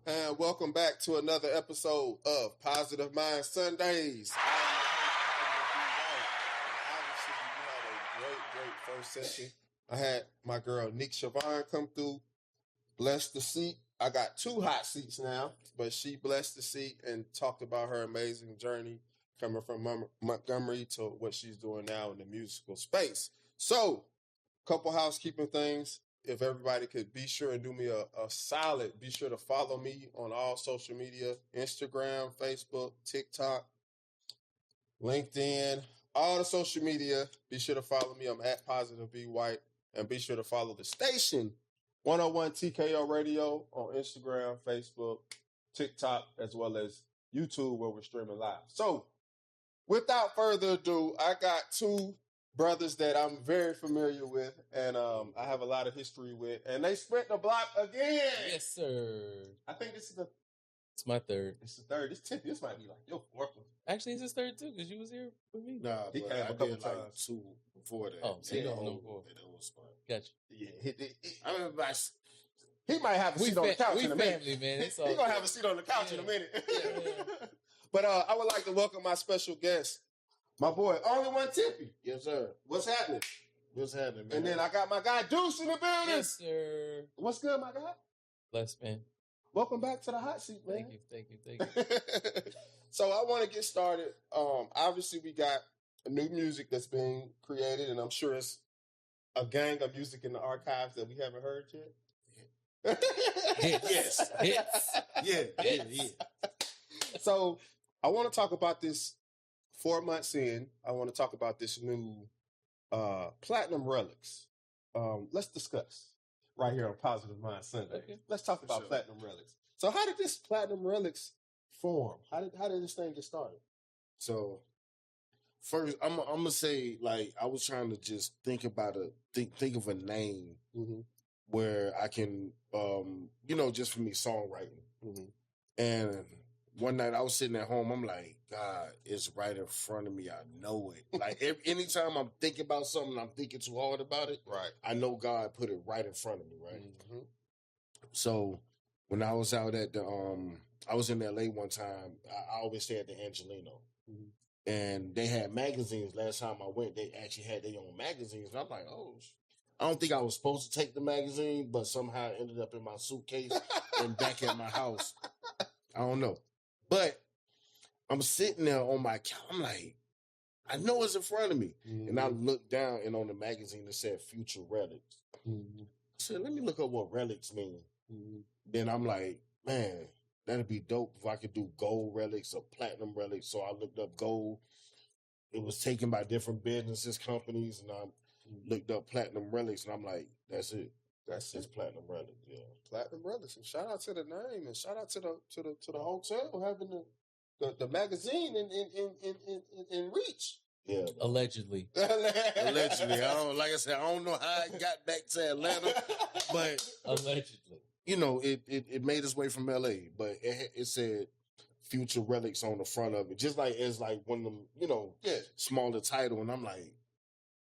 And welcome back to another episode of Positive Mind Sundays. Obviously, we had a great first session. I had my girl Nick Siobhan come through, bless the seat. I got 2 hot seats now, but she blessed the seat and talked about her amazing journey coming from Montgomery to what she's doing now in the musical space. So, couple housekeeping things. If everybody could be sure and do me a solid, be sure to follow me on all social media, Instagram, Facebook, TikTok, LinkedIn, all the social media. Be sure to follow me. I'm at Positive B White. And be sure to follow the station, 101 TKO Radio on Instagram, Facebook, TikTok, as well as YouTube where we're streaming live. So without further ado, I got 2 brothers that I'm very familiar with and I have a lot of history with. And they spent the block again. Yes, sir. I think this is It's my third. It's the third. This might be like your 4th one. Actually, it's his third too, because you was here with me. Nah, He but came I a couple did like times. 2 before that. Oh, so you don't know before. That was fun. Gotcha. Yeah, I remember he might have a seat on the couch in a minute. family, man. It's all He's going to good. have a seat on the couch in a Yeah. minute. Yeah. But I would like to welcome my special guest, my boy, Only One Tippy. Yes, sir. What's happening? What's happening, man? And then I got my guy Deuce in the building. Yes, sir. What's good, my guy? Bless, man. Welcome back to the hot seat, man. Thank you. So I want to get started. Obviously, we got new music that's being created, and I'm sure it's a gang of music in the archives that we haven't heard yet. Hits. Hits. Yeah. So I want to talk about this 4 months in. I want to talk about this new Platinum Relics. Let's discuss right here on Positive Mind Sunday. Okay. Let's talk For about sure. Platinum Relics. So how did this Platinum Relics form? How did this thing get started? So first, I'm gonna say, like, I was trying to just think about think of a name Mm-hmm. where I can, just for me songwriting. Mm-hmm. And one night I was sitting at home. I'm like, God, it's right in front of me. I know it. Like anytime I'm thinking about something, I'm thinking too hard about it. Right. I know God put it right in front of me. Right. Mm-hmm. So when I was out at the, I was in LA one time. I always stay at the Angelino, Mhm. and they had magazines. Last time I went, they actually had their own magazines. And I'm like, oh, I don't think I was supposed to take the magazine, but somehow it ended up in my suitcase and back at my house. I don't know, but I'm sitting there on my couch. I'm like, I know it's in front of me, and I looked down, and on the magazine it said Future Relics. Mm-hmm. I said, let me look up what relics mean. Mm-hmm. Then I'm like, man, that'd be dope if I could do gold relics or platinum relics. So I looked up gold. It was taken by different businesses, companies, and I looked up platinum relics, and I'm like, that's it. That's It's it. platinum relics. Yeah. Platinum Relics. And shout out to the name, and shout out to the hotel having the magazine in reach. Yeah. Allegedly. Allegedly. I don't know how it got back to Atlanta, but Allegedly. it made its way from LA, but it said Future Relics on the front of it. Just like it's like one of them, Yeah. smaller title, and I'm like,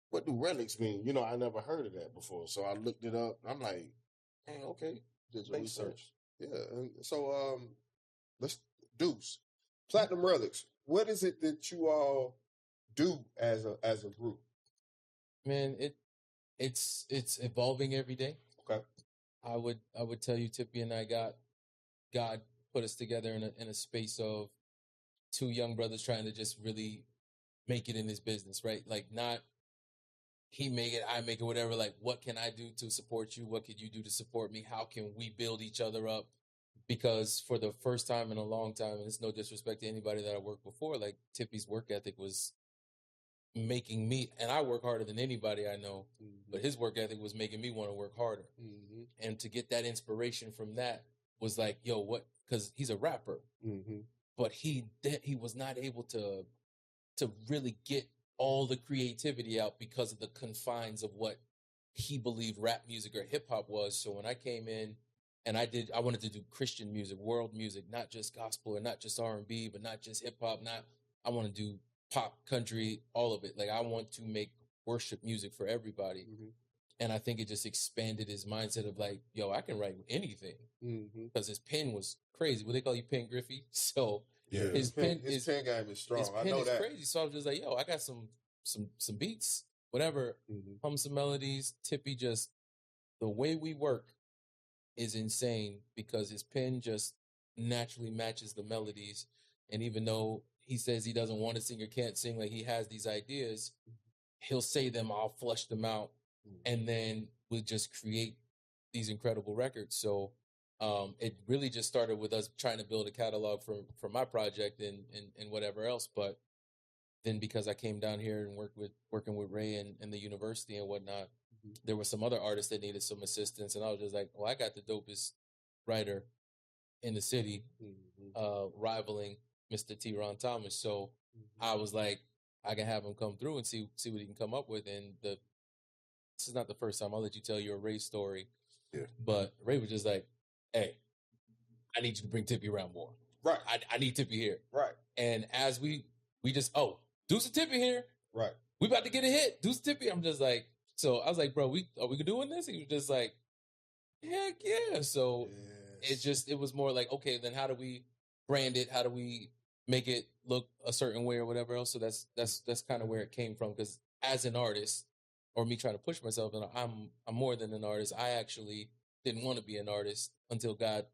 what do relics mean? I never heard of that before. So I looked it up. I'm like, hey, okay. Did your Makes research. Yeah. And so let's Deuce. Platinum Relics. What is it that you all do as a group? Man, it's evolving every day. Okay. I would tell you, Tippy and I God put us together in a space of 2 young brothers trying to just really make it in this business, right? Like, not he make it, I make it, whatever. Like, what can I do to support you? What could you do to support me? How can we build each other up? Because for the first time in a long time, and it's no disrespect to anybody that I worked before, like, Tippy's work ethic was making me, and I work harder than anybody I know, but his work ethic was making me want to work harder. Mm-hmm. And to get that inspiration from that was like, yo, what? Because he's a rapper, Mm-hmm. but he was not able to really get all the creativity out because of the confines of what he believed rap music or hip hop was. So when I came in and I wanted to do Christian music, world music, not just gospel or not just R&B, but not just hip hop. I want to do pop, country, all of it. Like, I want to make worship music for everybody. Mm-hmm. And I think it just expanded his mindset of like, yo, I can write anything because his pen was crazy. What they call you, Pen Griffey. So Yeah. his pen game is strong. His I pen know is that. crazy. So I was just like, yo, I got some beats, whatever, hum some melodies. Tippy just, the way we work is insane because his pen just naturally matches the melodies. And even though he says he doesn't want to sing or can't sing, like he has these ideas, he'll say them, I'll flush them out, and then we'll just create these incredible records. So it really just started with us trying to build a catalog for my project and whatever else. But then because I came down here and working with Ray and the university and whatnot, there were some other artists that needed some assistance. And I was just like, well, I got the dopest writer in the city, rivaling Mr. T. Ron Thomas. So I was like, I can have him come through and see what he can come up with. And this is not the first time. I'll let you tell your Ray story. Yeah. But Ray was just like, hey, I need you to bring Tippy around more. Right. I need Tippy here. Right. And as we just, Deuce and Tippy here. Right. We about to get a hit. Deuce and Tippy. I'm just like, so I was like, bro, are we doing this? He was just like, heck yeah. So it was more like, okay, then how do we brand it? How do we make it look a certain way or whatever else? So that's kind of where it came from. Because as an artist, or me trying to push myself, and I'm more than an artist. I actually didn't want to be an artist until God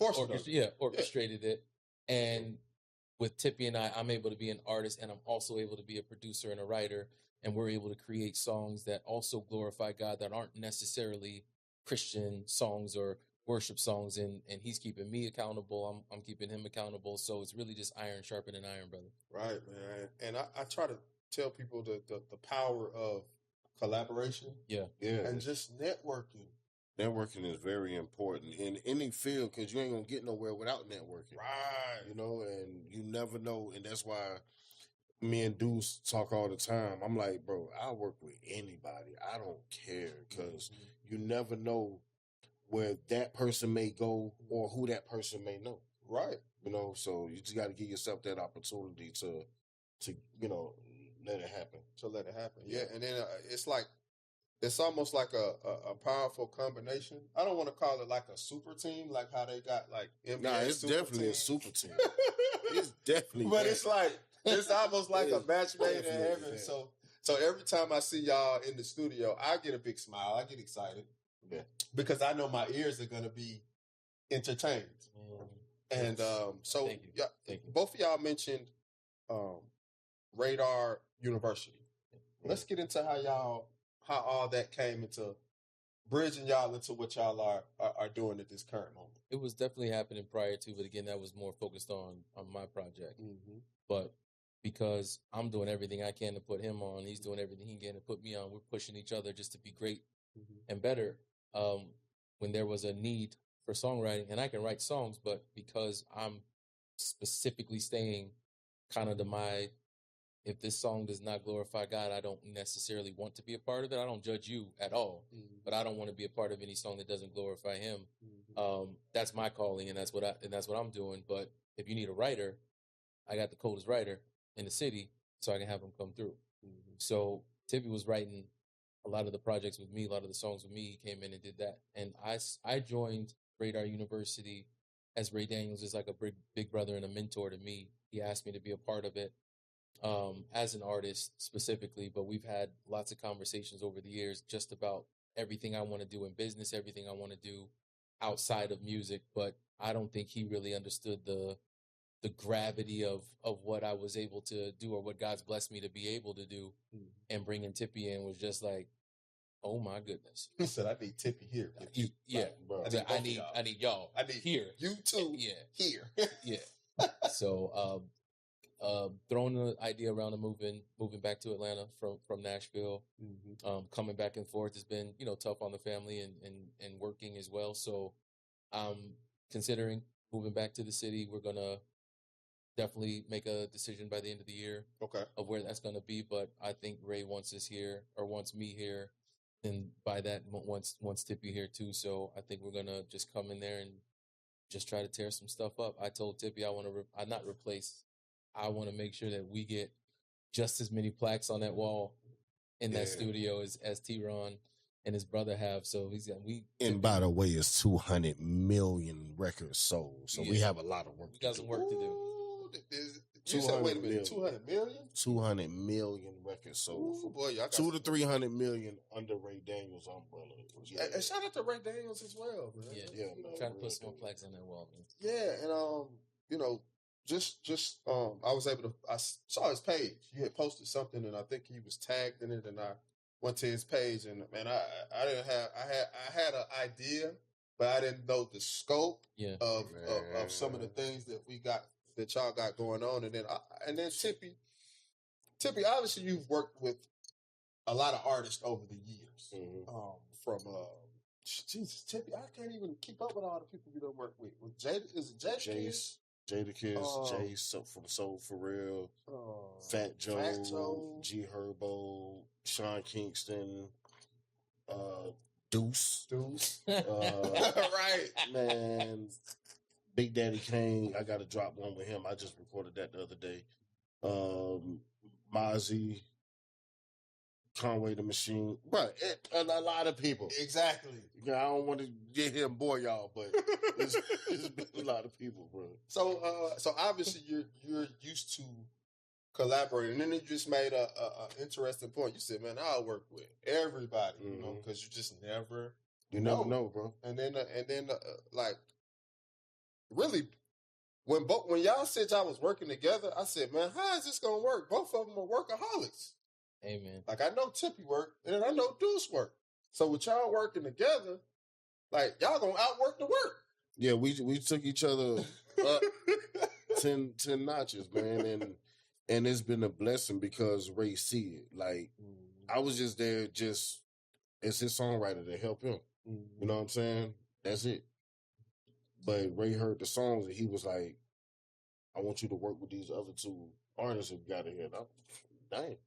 orchestrated it. And with Tippy and I'm able to be an artist, and I'm also able to be a producer and a writer, and we're able to create songs that also glorify God that aren't necessarily Christian songs or worship songs. And he's keeping me accountable. I'm keeping him accountable. So it's really just iron sharpening iron, brother. Right, man. And I try to tell people the power of collaboration. Yeah. And just networking. Networking is very important in any field because you ain't gonna get nowhere without networking. Right. You know, and you never know, and that's why me and Deuce talk all the time. I'm like, bro, I'll work with anybody. I don't care because you never know where that person may go or who that person may know. Right. You know, so you just got to give yourself that opportunity to let it happen. To let it happen. Yeah. And then it's almost like a powerful combination. I don't want to call it like a super team, like how they got like NBA. Nah, it's definitely a super team. It's definitely. But it's like it's almost like a match made in heaven. Yeah. So every time I see y'all in the studio, I get a big smile. I get excited. Yeah. Because I know my ears are gonna be entertained. And so Thank you. Both of y'all mentioned Radar University. Let's get into how all that came into bridging y'all into what y'all are doing at this current moment. It was definitely happening prior to, but again, that was more focused on my project. But because I'm doing everything I can to put him on, he's doing everything he can to put me on. We're pushing each other just to be great and better. When there was a need for songwriting, and I can write songs, but because I'm specifically staying kind of to if this song does not glorify God, I don't necessarily want to be a part of it. I don't judge you at all, but I don't want to be a part of any song that doesn't glorify him. That's my calling, and that's what I'm doing. But if you need a writer, I got the coldest writer in the city, so I can have him come through. So Tippy was writing a lot of the projects with me, a lot of the songs with me. He came in and did that, and I joined Radar University as Ray Daniels is like a big brother and a mentor to me. He asked me to be a part of it. As an artist specifically, but we've had lots of conversations over the years just about everything I want to do in business, everything I want to do outside of music. But I don't think he really understood the gravity of what I was able to do or what God's blessed me to be able to do. And bringing Tippy in was just like, oh my goodness. He said, I need Tippy here. Bro. I need y'all. I need here. You too. Here. So throwing the idea around of moving back to Atlanta from Nashville, coming back and forth has been, tough on the family and working as well. So I'm considering moving back to the city. We're going to definitely make a decision by the end of the year of where that's going to be. But I think Ray wants us here or wants me here. And by that, wants Tippy here too. So I think we're going to just come in there and just try to tear some stuff up. I told Tippy I want to not replace. I want to make sure that we get just as many plaques on that wall in that Yeah. studio as T-Ron and his brother have. So he's got And by the way, it's 200 million records sold. So we Yeah. have a lot of work We to got do. some work to do. Ooh, you said, wait a minute, 200 million? 200 million records sold. Ooh, boy, y'all got 200 to 300 million under Ray Daniels' umbrella. Yeah, And shout out to Ray Daniels as well, man. Yeah, man. Trying to put some more plaques on that wall, man. Yeah, and you know, I was able to. Saw his page. He had posted something, and I think he was tagged in it. And I went to his page, and man, I didn't have. I had an idea, but I didn't know the scope Yeah. of some of the things that y'all got going on. And then Tippy, obviously you've worked with a lot of artists over the years. Mhm. From Jesus, Tippy, I can't even keep up with all the people you don't work with. Jada, is it Jace, Jadakiss, Jace from Soul For Real, Fat Joe, G Herbo, Sean Kingston, Deuce. Right, man. Big Daddy Kane, I got to drop one with him. I just recorded that the other day. Mozzie, Conway the Machine, but a lot of people. exactly. I don't want to get here and bore y'all, but it's been a lot of people, bro. So obviously you're used to collaborating, and then you just made a interesting point. You said, "Man, I'll work with everybody," you know, because you just never never know, bro. And then like really, when y'all said y'all was working together, I said, "Man, how is this gonna work? Both of them are workaholics." Amen. Like, I know Tippy work, and I know Deuce work. So with y'all working together, like, y'all gonna outwork the work. Yeah, we took each other up 10 notches, man, and it's been a blessing because Ray see it. Like, I was just there as his songwriter to help him. You know what I'm saying? That's it. But Ray heard the songs and he was like, "I want you to work with these other two artists that we got in here." Dang.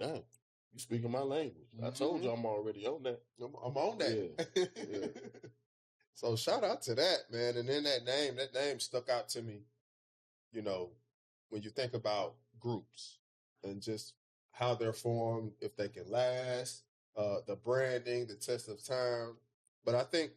Damn, you speaking my language. I told you I'm already on that. I'm on that. Yeah. So shout out to that, man. And then that name stuck out to me, you know, when you think about groups and just how they're formed, if they can last, the branding, the test of time. But I think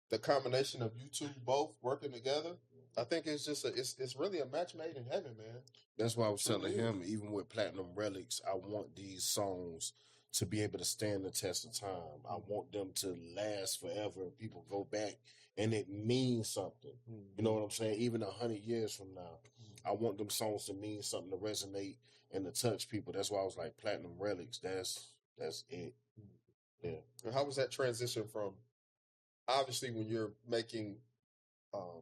the combination of you two both working together, I think it's just it's really a match made in heaven, man. That's why I was telling him, even with Platinum Relics, I want these songs to be able to stand the test of time. I want them to last forever. People go back and it means something. You know what I'm saying? Even 100 years from now, I want them songs to mean something, to resonate and to touch people. That's why I was like, Platinum Relics, that's it. Yeah. And how was that transition from, obviously, when you're making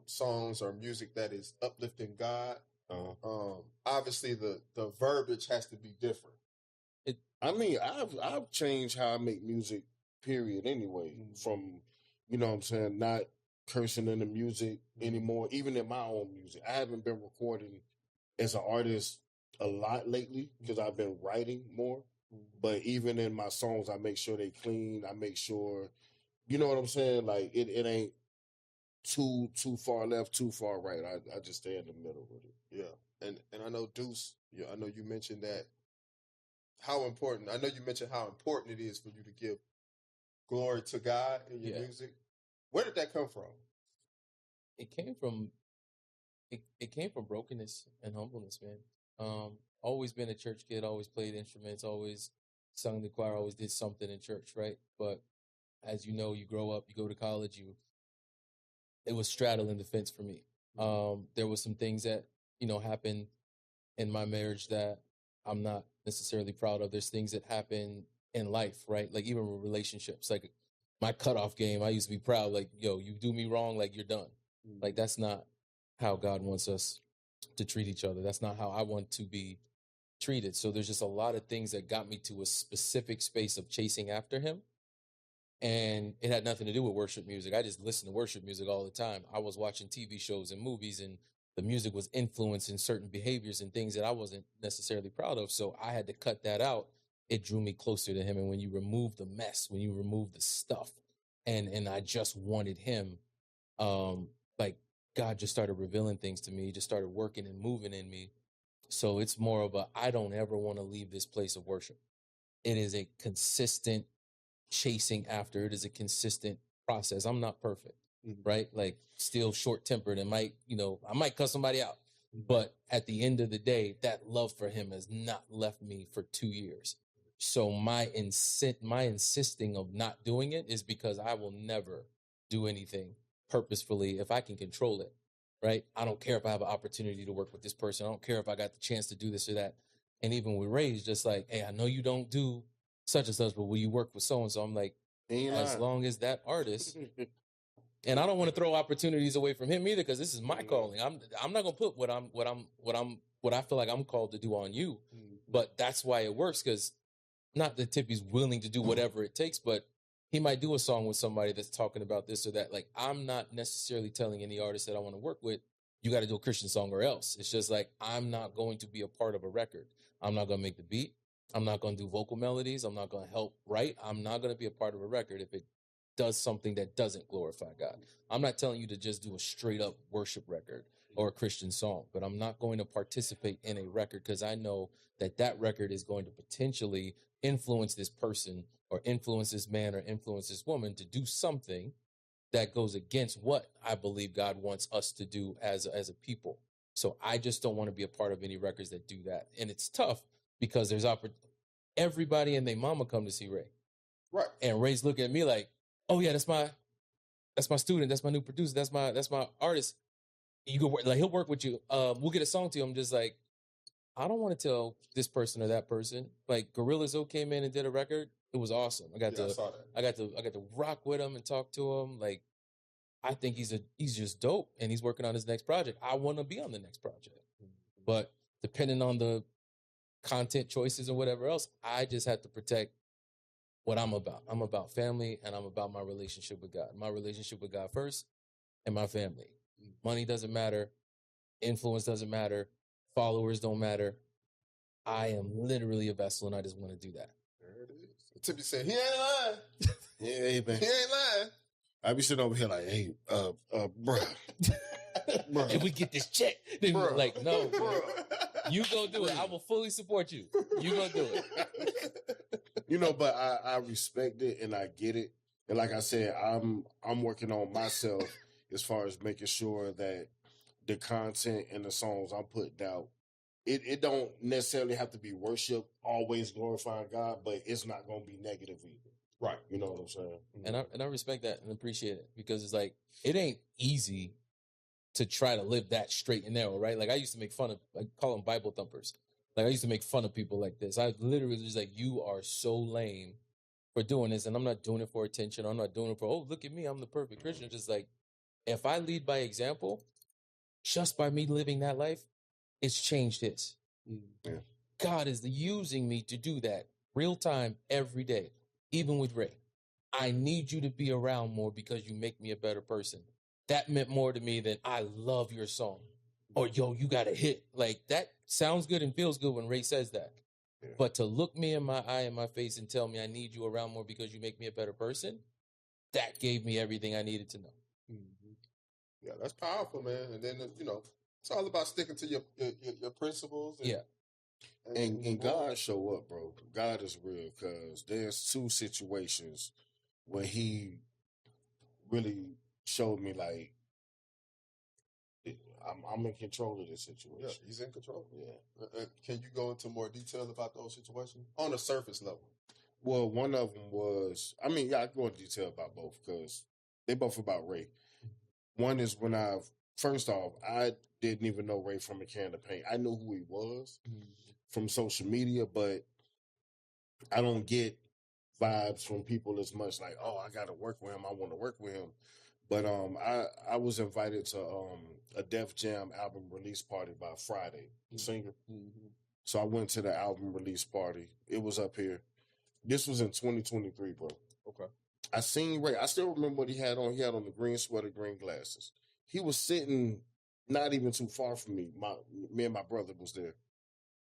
songs or music that is uplifting God, obviously the verbiage has to be different. I've changed how I make music, period, anyway. From, you know what I'm saying, not cursing in the music anymore, even in my own music. I haven't been recording as an artist a lot lately because I've been writing more. But even in my songs, I make sure they clean. I make sure, you know what I'm saying? Like, it ain't too far left, too far right. I just stay in the middle with it. Yeah. And I know Deuce, I know you mentioned that how important it is for you to give glory to God in your music. Where did that come from? It came from brokenness and humbleness, man. Always been a church kid, always played instruments, always sung in the choir, always did something in church, right? But as you know, you grow up, you go to college, it was straddling the fence for me. There was some things that, happened in my marriage that I'm not necessarily proud of. There's things that happen in life, right? Like even with relationships, like my cutoff game, I used to be proud, like, yo, you do me wrong, like you're done. Like that's not how God wants us to treat each other. That's not how I want to be treated. So there's just a lot of things that got me to a specific space of chasing after him. And it had nothing to do with worship music. I just listened to worship music all the time. I was watching TV shows and movies, and the music was influencing certain behaviors and things that I wasn't necessarily proud of. So I had to cut that out. It drew me closer to him. And when you remove the mess, when you remove the stuff, and I just wanted him, like God just started revealing things to me, just started working and moving in me. So it's more of I don't ever want to leave this place of worship. it is a consistent chasing after. It is a consistent process. I'm not perfect, right? Like still short tempered and might, I might cuss somebody out. But at the end of the day, that love for him has not left me for 2 years. So my insisting of not doing it is because I will never do anything purposefully if I can control it, right? I don't care if I have an opportunity to work with this person. I don't care if I got the chance to do this or that. And even with Ray's just like, hey, I know you don't do such and such, but will you work with so-and-so? I'm like, as long as that artist, and I don't want to throw opportunities away from him either, because this is my calling. I'm not gonna put what I feel like I'm called to do on you. But that's why it works, because not that Tippy's willing to do whatever it takes, but he might do a song with somebody that's talking about this or that. Like, I'm not necessarily telling any artist that I want to work with, you got to do a Christian song or else. It's just like, I'm not going to be a part of a record. I'm not going to make the beat. I'm not going to do vocal melodies. I'm not going to help write. I'm not going to be a part of a record if it does something that doesn't glorify God. I'm not telling you to just do a straight up worship record or a Christian song, but I'm not going to participate in a record because I know that record is going to potentially influence this person or influence this man or influence this woman to do something that goes against what I believe God wants us to do as a people. So I just don't want to be a part of any records that do that. And it's tough because there's everybody and their mama come to see Ray. Right. And Ray's looking at me like, oh yeah, that's my student, that's my new producer, that's my artist. You go work, like he'll work with you. We'll get a song to you. I'm just like, I don't want to tell this person or that person. Like Gorilla Zoe came in and did a record. It was awesome. I got to rock with him and talk to him. Like, I think he's just dope, and he's working on his next project. I want to be on the next project, but depending on the content choices or whatever else, I just have to protect what I'm about. I'm about family, and I'm about my relationship with God. My relationship with God first, and my family. Money doesn't matter. Influence doesn't matter. Followers don't matter. I am literally a vessel, and I just want to do that. There it is. Tippy said, he ain't lying. Yeah, man. He ain't lying. I be sitting over here like, hey, bro. If we get this check, then Bruh. like, no, bro. You go do it. I will fully support you. You go do it. But I respect it and I get it. And like I said, I'm working on myself as far as making sure that the content and the songs I'm putting out, it don't necessarily have to be worship, always glorifying God, but it's not going to be negative either. Right. You know what I'm saying? And I respect that and appreciate it, because it's like, it ain't easy to try to live that straight and narrow, right? Like I used to make fun of, I call them Bible thumpers. Like I used to make fun of people like this. I literally was like, you are so lame for doing this. And I'm not doing it for attention. I'm not doing it for, oh, look at me, I'm the perfect Christian. Just like, if I lead by example, just by me living that life, it's changed his. Yeah. God is using me to do that real time every day, even with Ray. I need you to be around more because you make me a better person. That meant more to me than I love your song. Or, yo, you got a hit. Like, that sounds good and feels good when Ray says that. Yeah. But to look me in my eye and my face and tell me I need you around more because you make me a better person, that gave me everything I needed to know. Mm-hmm. Yeah, that's powerful, man. And then, it's all about sticking to your principles. And God show up, bro. God is real, because there's 2 situations where he really showed me like I'm in control of this situation. Yeah, he's in control. Yeah. Can you go into more detail about those situations on a surface level? Well, one of them was, I can go into detail about both because they both about Ray. One is when first off, I didn't even know Ray from a can of paint. I knew who he was from social media, but I don't get vibes from people as much like, oh, I got to work with him. I want to work with him. But I was invited to a Def Jam album release party by Friday, the singer. Mm-hmm. So I went to the album release party. It was up here. This was in 2023, bro. Okay. I seen Ray. I still remember what he had on. He had on the green sweater, green glasses. He was sitting not even too far from me. Me and my brother was there.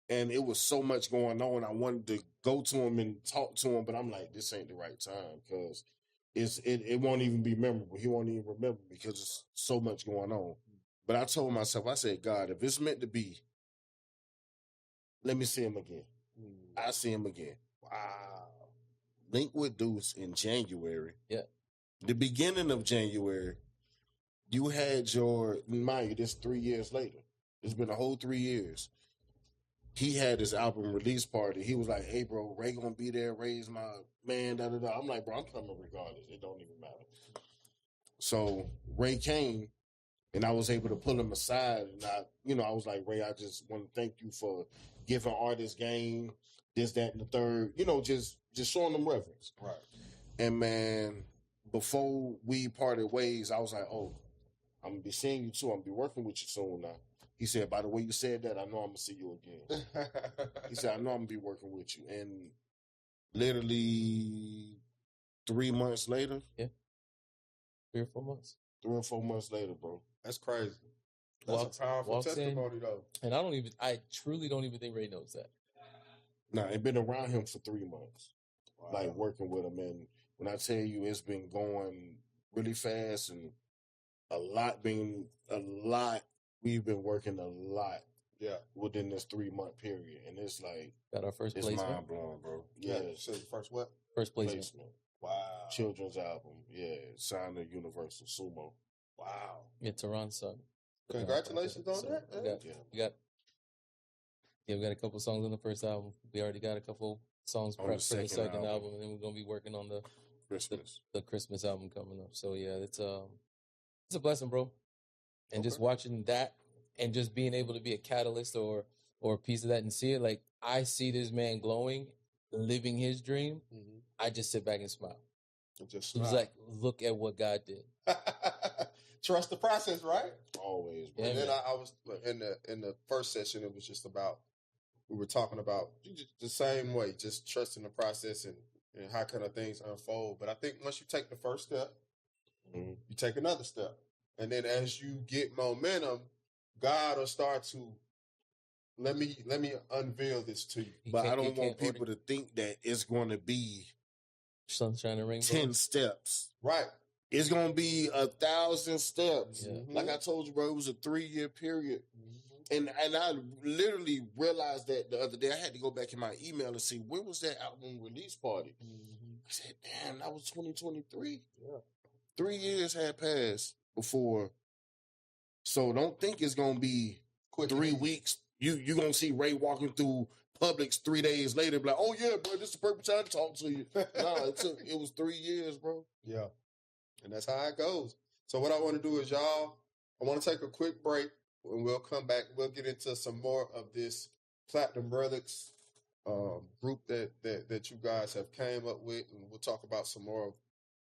And it was so much going on. I wanted to go to him and talk to him, but I'm like, this ain't the right time because it won't even be memorable. He won't even remember because there's so much going on. But I told myself, I said, God, if it's meant to be, let me see him again. I see him again. Wow. Wow. Linked with Deuce in January. Yeah. The beginning of January, you had your, mind you, this 3 years later. It's been a whole 3 years. He had his album release party. He was like, hey, bro, Ray gonna be there. Ray's my man, da-da-da. I'm like, bro, I'm coming regardless. It don't even matter. So Ray came, and I was able to pull him aside. And I was like, Ray, I just want to thank you for giving artists game, this, that, and the third. Just showing them reverence. Right. And, man, before we parted ways, I was like, oh, I'm going to be seeing you, too. I'm going to be working with you soon now. He said, by the way you said that, I know I'm going to see you again. He said, I know I'm going to be working with you. And literally 3 months later. Yeah. 3 or 4 months. 3 or 4 months later, bro. That's crazy. That's a powerful testimony, though. And I truly don't even think Ray knows that. Nah, I've been around him for 3 months. Wow. Like working with him. And when I tell you it's been going really fast and we've been working a lot within this 3 month period. And it's like, got our first it's placement. mind blowing, bro. Yeah. So first what? First placement. Wow. Children's album. Yeah. Signed to Universal Sumo. Wow. Yeah, Tehran's son. Congratulations on that. We got a couple songs on the first album. We already got a couple songs prepped for the second album, and then we're gonna be working on the Christmas album coming up. So yeah, it's a blessing, bro. And just watching that and just being able to be a catalyst or a piece of that and see it, like I see this man glowing, living his dream. Mm-hmm. I just sit back and smile. Just it was like, look at what God did. Trust the process, right? Always. Bro. And then I was in the first session. It was just about, we were talking about the same way, just trusting the process and how kind of things unfold. But I think once you take the first step, you take another step, and then as you get momentum, God will start to let me unveil this to you. But I don't want people to think that it's going to be sunshine and rainbow 10 steps, right? It's going to be 1,000 steps. Yeah. Like I told you, bro, it was a 3-year period. And I literally realized that the other day. I had to go back in my email and see when was that album release party. I said, damn, that was 2023. Yeah. 3 years had passed before. So don't think it's going to be 3 weeks. You're going to see Ray walking through Publix 3 days later, be like, oh yeah, bro, this is the perfect time to talk to you. No, it was 3 years, bro. Yeah. And that's how it goes. So what I want to do is, y'all, I want to take a quick break, and we'll come back. We'll get into some more of this Platinum Relics group that you guys have came up with, and we'll talk about some more of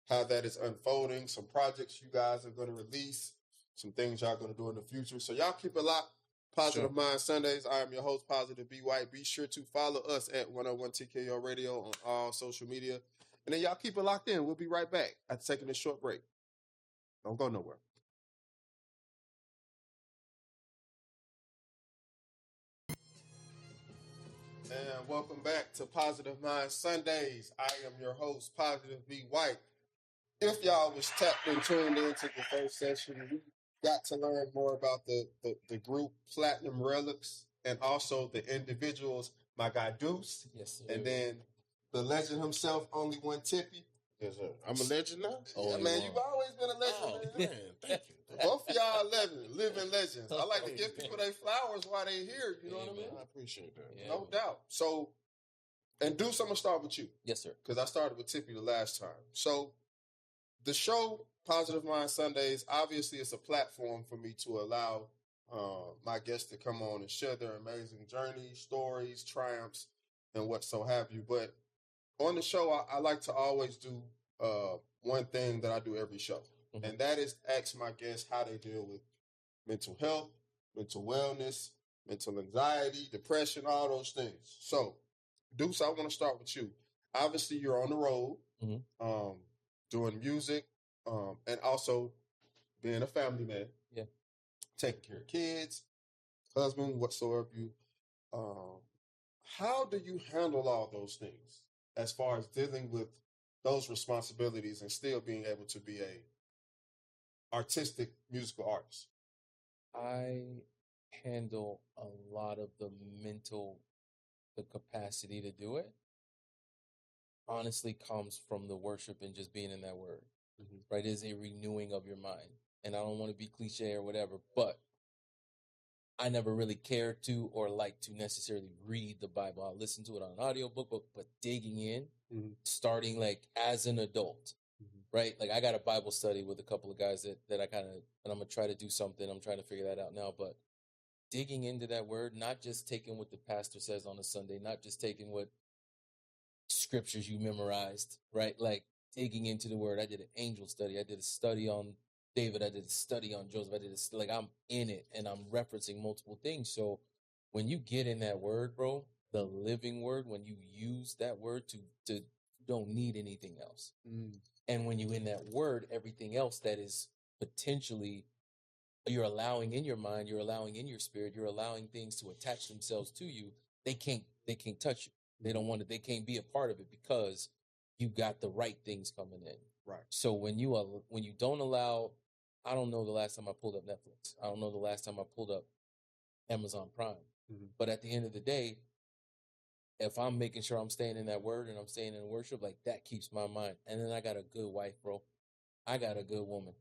how that is unfolding, some projects you guys are going to release, some things y'all going to do in the future. So y'all keep it locked. Positive Mind Sundays. I am your host, Positive B. White. Be sure to follow us at 101 TKO Radio on all social media. And then y'all keep it locked in. We'll be right back after taking this short break. Don't go nowhere. And welcome back to Positive Mind Sundays. I am your host, Positive B. White. If y'all was tapped and tuned into the first session, we got to learn more about the group Platinum Relics and also the individuals, my guy Deuce. Yes, sir. And then the legend himself, Only One Tippy. Yes, sir. I'm a legend now? Yeah, man, you've always been a legend, man. Thank you. Both of y'all living legends. I like to give people their flowers while they here. You know what I mean? I appreciate that. Yeah, No doubt. So, and Deuce, I'm going to start with you. Yes, sir. Because I started with Tippy the last time. So, the show, Positive Mind Sundays, obviously it's a platform for me to allow my guests to come on and share their amazing journeys, stories, triumphs, and what so have you. But on the show, I like to always do one thing that I do every show. Mm-hmm. And that is ask my guests how they deal with mental health, mental wellness, mental anxiety, depression, all those things. So, Deuce, I want to start with you. Obviously, you're on the road, doing music, and also being a family man. Yeah. Taking care of kids, husband, whatsoever you. How do you handle all those things as far as dealing with those responsibilities and still being able to be a artistic musical artist? I handle a lot of the capacity to do it. honestly comes from the worship and just being in that word, right? It's a renewing of your mind. And I don't want to be cliche or whatever, but I never really cared to or liked to necessarily read the Bible. I listened to it on an audiobook, but digging in, starting like as an adult, right? Like I got a Bible study with a couple of guys that I kind of, and I'm going to try to do something. I'm trying to figure that out now, but digging into that word, not just taking what the pastor says on a Sunday, not just taking what scriptures you memorized, right? Like digging into the word. I did an angel study. I did a study on David. I did a study on Joseph. I did a, like I'm in it and I'm referencing multiple things. So when you get in that word, bro, the living word, when you use that word to you don't need anything else. And when you in that word, everything else that is potentially you're allowing in your mind, you're allowing in your spirit, you're allowing things to attach themselves to you. They can't touch you. They don't want it. They can't be a part of it because you got the right things coming in. Right. So when you don't allow, I don't know the last time I pulled up Netflix. I don't know the last time I pulled up Amazon Prime. But at the end of the day, if I'm making sure I'm staying in that word and I'm staying in worship, like that keeps my mind. And then I got a good wife, bro. I got a good woman.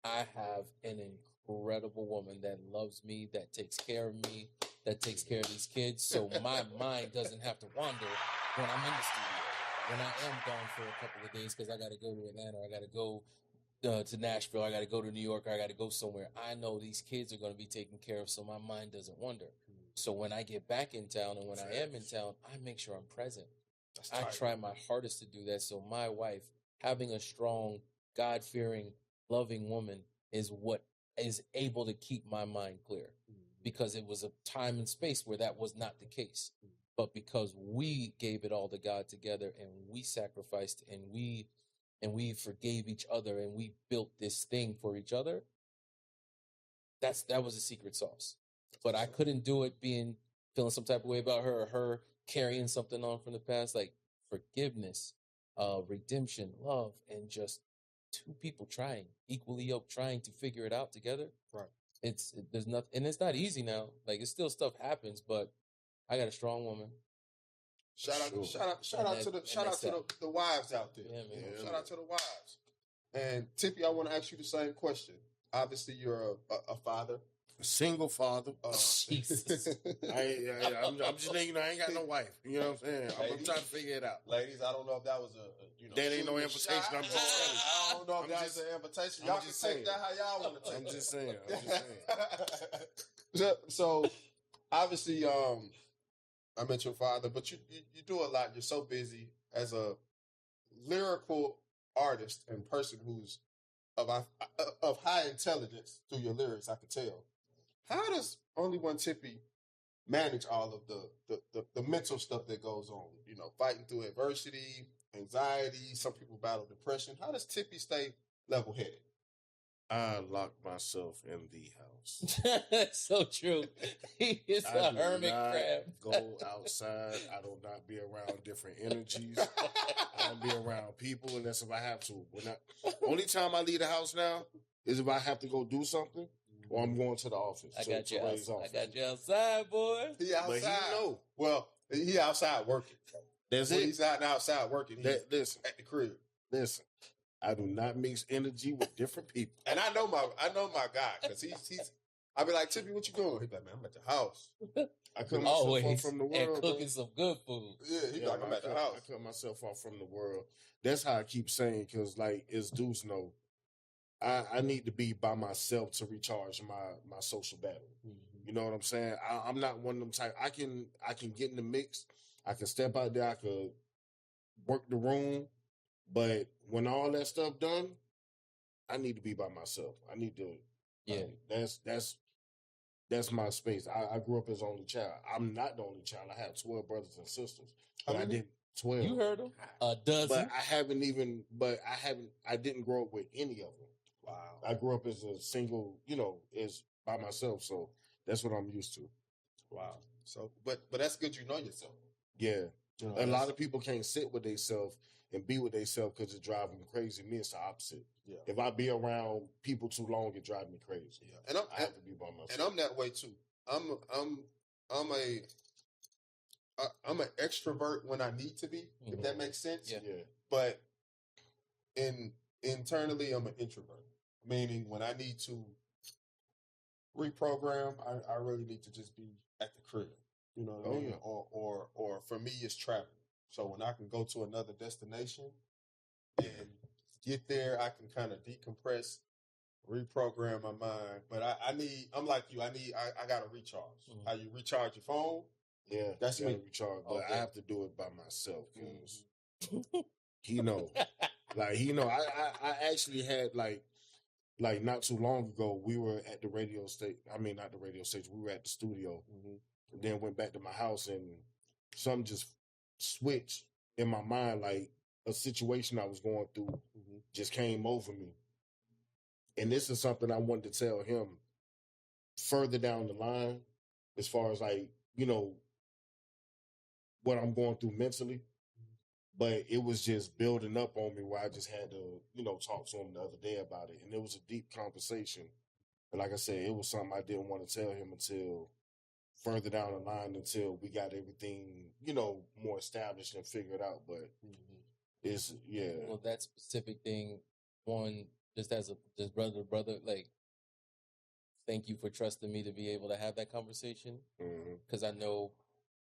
I have an incredible woman that loves me, that takes care of me, that takes care of these kids. So my mind doesn't have to wander when I'm in the studio. When I am gone for a couple of days because I got to go to Atlanta, or I got to go to Nashville, I got to go to New York, or I got to go somewhere. I know these kids are going to be taken care of, so my mind doesn't wander. So when I get back in town and when I am in town, I make sure I'm present. I try my hardest to do that. So my wife, having a strong, God-fearing, loving woman is what is able to keep my mind clear, because it was a time and space where that was not the case. But because we gave it all to God together and we sacrificed and we forgave each other and we built this thing for each other, that was a secret sauce. But I couldn't do it feeling some type of way about her, or her carrying something on from the past, like forgiveness, redemption, love, and just two people trying, equally yoked, trying to figure it out together. Right. There's nothing, and it's not easy now. Like it's still stuff happens, but I got a strong woman. Shout out to the wives out there. Yeah, man. Shout out to the wives. And Tippy, I want to ask you the same question. Obviously, you're a father. A single father. Jesus. I'm just letting you know I ain't got no wife. You know what I'm saying? I'm trying to figure it out. Ladies, I don't know if that was that ain't no invitation. I'm just saying. I don't know if that was an invitation. Y'all can take that how y'all want to take it. I'm just saying. So, obviously, I met your father, but you do a lot. You're so busy as a lyrical artist and person who's of high intelligence through your lyrics. I could tell. How does Only One Tippy manage all of the mental stuff that goes on? You know, fighting through adversity, anxiety. Some people battle depression. How does Tippy stay level-headed? I lock myself in the house. That's so true. He is a hermit crab. Go outside. I do not be around different energies. I don't be around people unless if I have to. Only time I leave the house now is if I have to go do something or I'm going to the office. I got you outside, boy. He outside. But he know. Well, he outside working. That's when it. He's out and outside working. He's at the crib. Listen. I do not mix energy with different people. And I know my guy, because he's I be like, Tippy, what you doing? He be like, man, I'm at the house. I cut myself off from the world. And cooking some good food. Yeah, he like, I'm at the house. I cut myself off from the world. That's how I keep saying, because like as Deuce know, I need to be by myself to recharge my social battery. Mm-hmm. You know what I'm saying? I'm not one of them type. I can get in the mix. I can step out there. I could work the room. But when all that stuff done, I need to be by myself. I need to. Yeah, that's my space. I grew up as only child. I'm not the only child. I have 12 brothers and sisters. But I did 12. You heard them? A dozen. But I didn't grow up with any of them. Wow. I grew up as a single. As by myself. So that's what I'm used to. Wow. So, but that's good. You know yourself. Yeah. A lot of people can't sit with themselves and be with themselves because it drives them crazy. Me, it's the opposite. Yeah. If I be around people too long, it drives me crazy. Yeah. And I have to be by myself. And I'm that way too. I'm I'm an extrovert when I need to be, if that makes sense. Yeah. But internally, I'm an introvert, meaning when I need to reprogram, I really need to just be at the crib. You know what I mean? Yeah. Or for me, it's travel. So when I can go to another destination and get there, I can kind of decompress, reprogram my mind. But I'm like you. I got to recharge. How you recharge your phone? Yeah, that's me. Recharge, but Okay. I have to do it by myself because he know, like he know. I actually had like not too long ago. We were at the radio station. I mean, not the radio station. We were at the studio. And then went back to my house, and something just switched in my mind. Like a situation I was going through just came over me, and this is something I wanted to tell him further down the line, as far as like what I'm going through mentally, but it was just building up on me where I just had to, talk to him the other day about it. And it was a deep conversation. But like I said, it was something I didn't want to tell him until further down the line, until we got everything, more established and figured out. But it's, Well, that specific thing, one, just as brother to brother, like, thank you for trusting me to be able to have that conversation. Because I know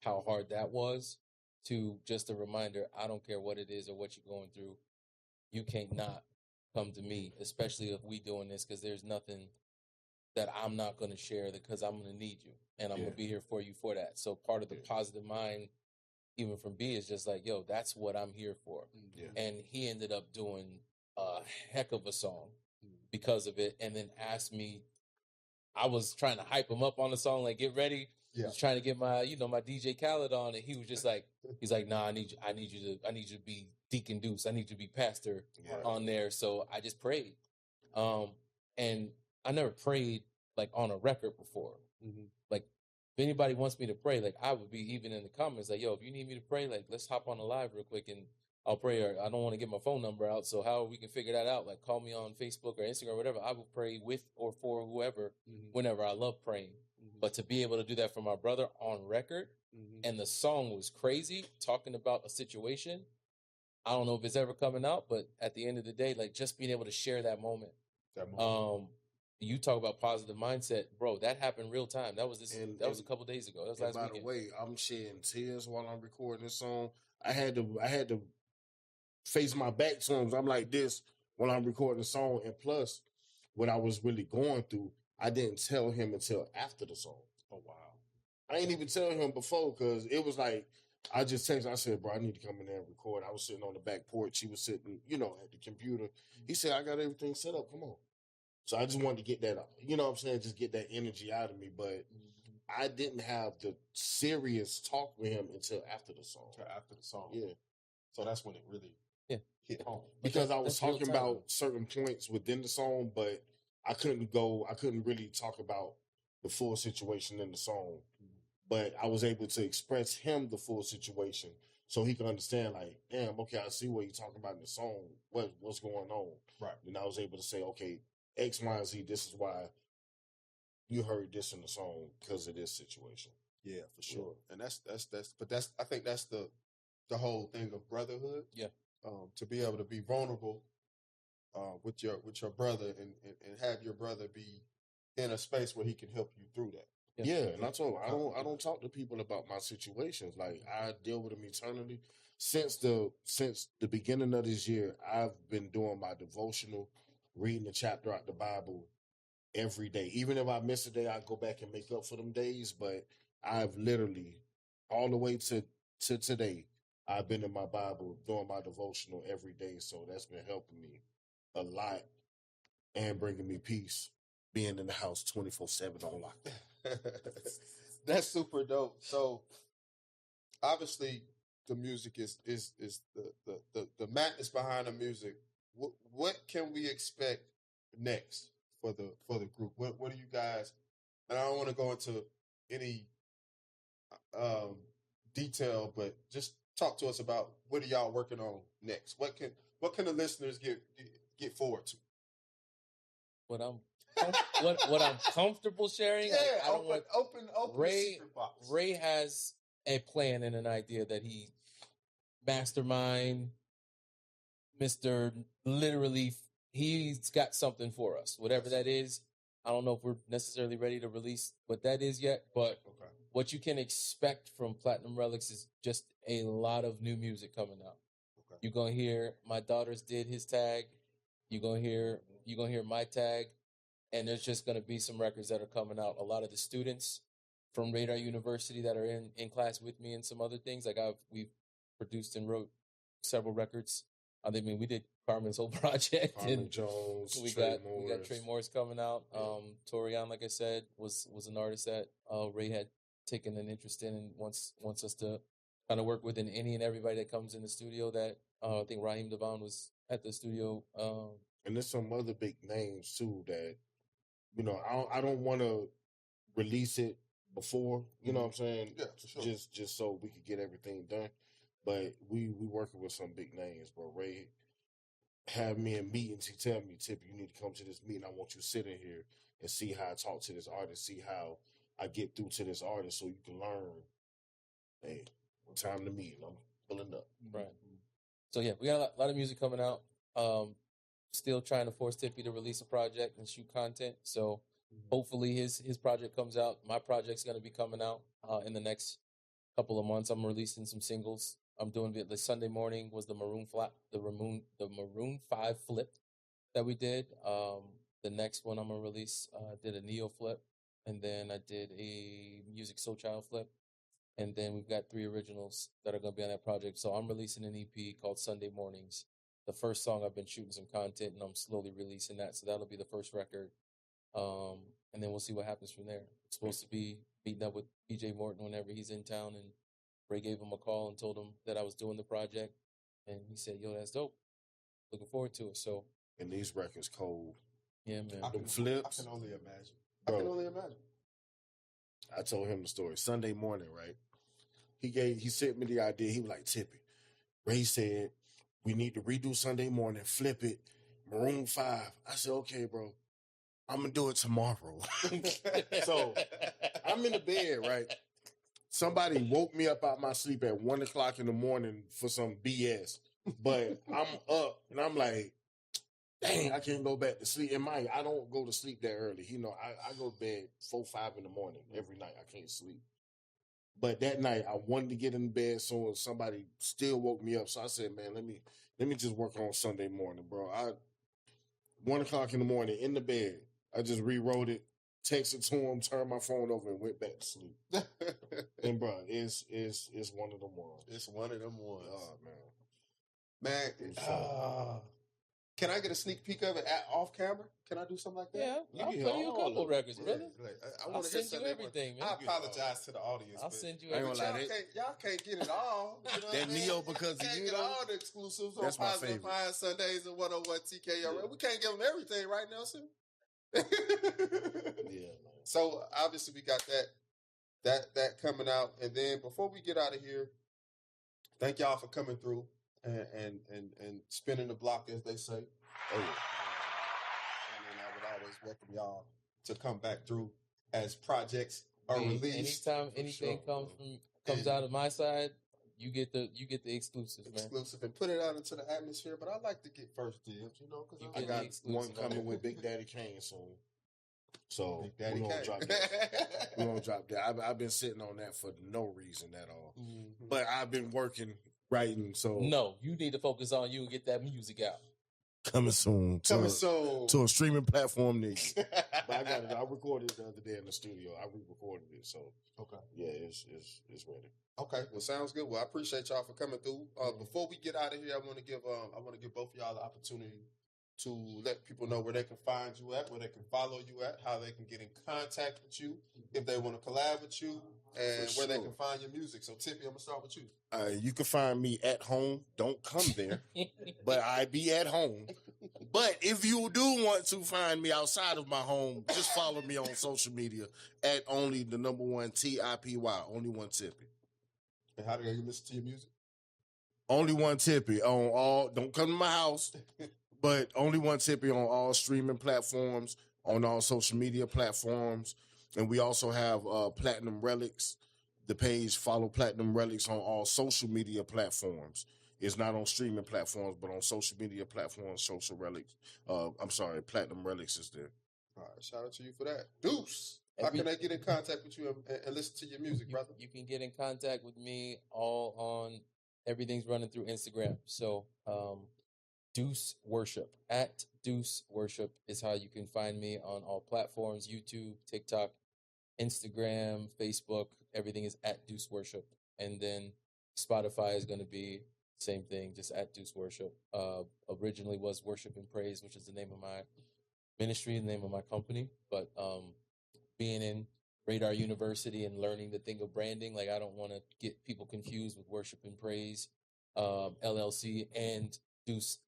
how hard that was. To just a reminder, I don't care what it is or what you're going through. You can't not come to me, especially if we doing this, because there's nothing that I'm not going to share, because I'm going to need you and I'm going to be here for you for that. So part of the positive mind, even from B, is just like, yo, that's what I'm here for. And he ended up doing a heck of a song because of it. And then asked me, I was trying to hype him up on the song, like, get ready. I was trying to get my, my DJ Khaled on, and he was just like, he's like, nah, I need you to be Deacon Deuce. I need you to be pastor on there. So I just prayed. And I never prayed like on a record before. Like, if anybody wants me to pray, like, I would be even in the comments, like, yo, if you need me to pray, like, let's hop on the live real quick and I'll pray. Or I don't want to get my phone number out, so how we can figure that out? Like, call me on Facebook or Instagram or whatever. I will pray with or for whoever, whenever. I love praying. But to be able to do that for my brother on record, and the song was crazy, talking about a situation. I don't know if it's ever coming out, but at the end of the day, like, just being able to share that moment. You talk about positive mindset, bro. That happened real time. That was a couple days ago. That was last weekend. By the way, I'm shedding tears while I'm recording this song. I had to face my back to him. I'm like this when I'm recording the song, and plus, what I was really going through, I didn't tell him until after the song. Oh, wow. I ain't even tell him before, because it was like, I just texted, I said, bro, I need to come in there and record. I was sitting on the back porch. He was sitting, at the computer. He said, I got everything set up. Come on. So I just wanted to get that, just get that energy out of me. But I didn't have the serious talk with him until after the song. Yeah. So that's when it really hit home. Because I was talking about certain points within the song, but I couldn't really talk about the full situation in the song. But I was able to express him the full situation so he could understand, like, damn, okay, I see what you're talking about in the song. What's going on? Right. And I was able to say, okay, X, Y, and Z, this is why you heard this in the song, because of this situation. Yeah, for sure. And I think that's the whole thing of brotherhood. Yeah. To be able to be vulnerable with your brother and have your brother be in a space where he can help you through that. Yeah, and I told him, I don't talk to people about my situations. Like, I deal with them eternally. Since the beginning of this year, I've been doing my devotional, reading a chapter out the Bible every day. Even if I miss a day, I go back and make up for them days. But I've literally, all the way to today, I've been in my Bible doing my devotional every day. So that's been helping me a lot and bringing me peace, being in the house 24/7 on lockdown. That's super dope. So obviously the music is the madness behind the music. What can we expect next for the group? What do you guys? And I don't want to go into any detail, but just talk to us about what are y'all working on next. What can the listeners get forward to? What I'm comfortable sharing. Yeah, I don't open Ray, secret box. Ray has a plan and an idea that he mastermind, Mr. Literally, he's got something for us. Whatever that is, I don't know if we're necessarily ready to release what that is yet, but what you can expect from Platinum Relics is just a lot of new music coming out. Okay. You're gonna hear my daughters did his tag. You're gonna hear my tag, and there's just gonna be some records that are coming out. A lot of the students from Radar University that are in class with me and some other things. Like we've produced and wrote several records. I mean, we did Carmen's whole project. Carmen and Jones, we Trey got Trey Morris coming out. Yeah. Torian, like I said, was an artist that Ray had taken an interest in and wants us to kind of work with. And any and everybody that comes in the studio that I think Raheem Devon was at the studio. And there's some other big names too that, you know, I don't want to release it before, you know what I'm saying? Yeah, for sure. Just so we could get everything done. But we working with some big names, bro. Ray have me in meetings. He tell me, Tip, you need to come to this meeting. I want you to sit in here and see how I talk to this artist, see how I get through to this artist so you can learn. Hey, what time to meet? I'm pulling up. Right. So yeah, we got a lot of music coming out. Still trying to force Tippy to release a project and shoot content. So hopefully his project comes out. My project's going to be coming out in the next couple of months. I'm releasing some singles. I'm doing it. The Sunday morning was the Maroon 5 flip that we did. The next one I'm gonna release, I did a Neo flip, and then I did a Music Soul Child flip, and then we've got 3 originals that are gonna be on that project. So I'm releasing an EP called Sunday Mornings. The first song, I've been shooting some content, and I'm slowly releasing that. So that'll be the first record, and then we'll see what happens from there. It's supposed to be meeting up with PJ Morton whenever he's in town, and Ray gave him a call and told him that I was doing the project, and he said, "Yo, that's dope. Looking forward to it." So, And these records cold. yeah, man. Them flips. I can only imagine. Bro. I can only imagine. I told him the story. Sunday morning, right? He sent me the idea. He was like, Tippy. Ray said, we need to redo Sunday morning, flip it, Maroon 5. I said, okay, bro. I'm going to do it tomorrow. So I'm in the bed, right? Somebody woke me up out my sleep at 1 o'clock in the morning for some BS. But I'm up and I'm like, dang, I can't go back to sleep. And mind, I don't go to sleep that early. You know, I go to bed 4, 5 in the morning every night. I can't sleep. But that night, I wanted to get in bed, so somebody still woke me up. So I said, man, let me just work on Sunday morning, bro. 1 o'clock in the morning in the bed, I just rewrote it, texted to him, turned my phone over, and went back to sleep. And bro, it's one of them ones. It's one of them ones. Oh man. Man, can I get a sneak peek of it off camera? Can I do something like that? Yeah, I'll play you a couple records, brother. I I'll want to hear send you everything, man. I apologize to the audience. I'll but send you I ain't gonna everything. lie, y'all can't get it all. You know what That I mean? Neo because can't of you, get though. all the exclusives on That's my Positive favorite. Pine Sundays and 101 TKRL. Yeah. We can't give them everything, right, Nelson? Yeah, man. So obviously we got that coming out, and then before we get out of here, thank y'all for coming through and spinning the block, as they say. Oh, yeah. And then I would always welcome y'all to come back through as projects are released. Anytime anything comes out of my side, you get the exclusives, man. Exclusive, and put it out into the atmosphere. But I like to get first dibs, you know, because You I get got the exclusive One on coming it. with Big Daddy Kane soon. So Big Daddy we're gonna Kane. drop that. We're gonna drop that. I've been sitting on that for no reason at all. Mhm. But I've been working, writing, so No, you need to focus on you and get that music out. coming soon. Coming soon. To a streaming platform near you. But I got it. I recorded it the other day in the studio. I re-recorded it, so Okay. yeah, it's ready. Okay, well, sounds good. Well, I appreciate y'all for coming through. Before we get out of here, I want to give both of y'all the opportunity to let people know where they can find you at, where they can follow you at, how they can get in contact with you, if they want to collab with you, and For where they sure. can find your music. So, Tippy, I'm gonna start with you. You can find me at home. Don't come there, but I be at home. But if you do want to find me outside of my home, just follow me on social media at only the number 1 TIPY, only 1 Tippy. And how do they listen to your music? Only 1 Tippy on all. Don't come to my house, but only 1 Tippy on all streaming platforms, on all social media platforms, and we also have Platinum Relics the page. Follow Platinum Relics on all social media platforms. It's not on streaming platforms, but on social media platforms. Social Relics. Platinum Relics is there. All right, shout out to you for that. Deuce, how can they get in contact with you and listen to your music, brother? You can get in contact with me all on everything's running through Instagram. So Deuce Worship at Deuce Worship is how you can find me on all platforms: YouTube, TikTok, Instagram, Facebook. Everything is at Deuce Worship, and then Spotify is going to be same thing, just at Deuce Worship. Originally was Worship and Praise, which is the name of my ministry, the name of my company, but being in Radar University and learning the thing of branding, like I don't want to get people confused with Worship and Praise LLC and Deuce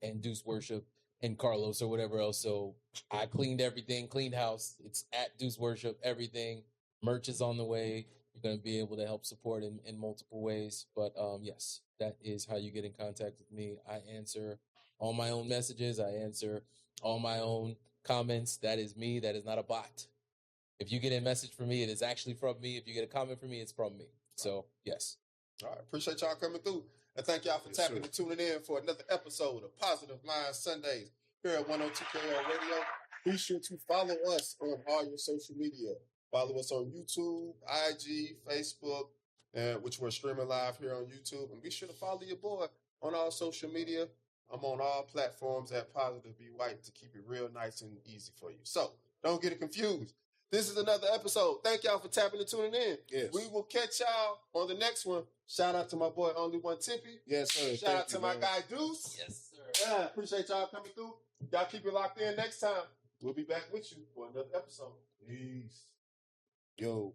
Worship and Carlos or whatever else. So I cleaned everything, cleaned house. It's at Deuce Worship, everything. Merch is on the way. You're going to be able to help support in multiple ways. But yes, that is how you get in contact with me. I answer all my own messages. I answer all my own comments. That is me. That is not a bot. If you get a message from me, it is actually from me. If you get a comment from me, it's from me. So, yes. All right. Appreciate y'all coming through. And thank y'all for tapping and tuning in for another episode of Positive Mind Sundays here at 102 KL Radio. Be sure to follow us on all your social media. Follow us on YouTube, IG, Facebook, which we're streaming live here on YouTube. And be sure to follow your boy on all social media. I'm on all platforms at Positive Be White to keep it real nice and easy for you. So, don't get it confused. This is another episode. Thank y'all for tapping and tuning in. Yes. We will catch y'all on the next one. Shout out to my boy, Only One Tippy. Yes, sir. Shout out to my guy, Deuce. Yes, sir. Yeah, appreciate y'all coming through. Y'all keep it locked in next time. We'll be back with you for another episode. Peace. Yo.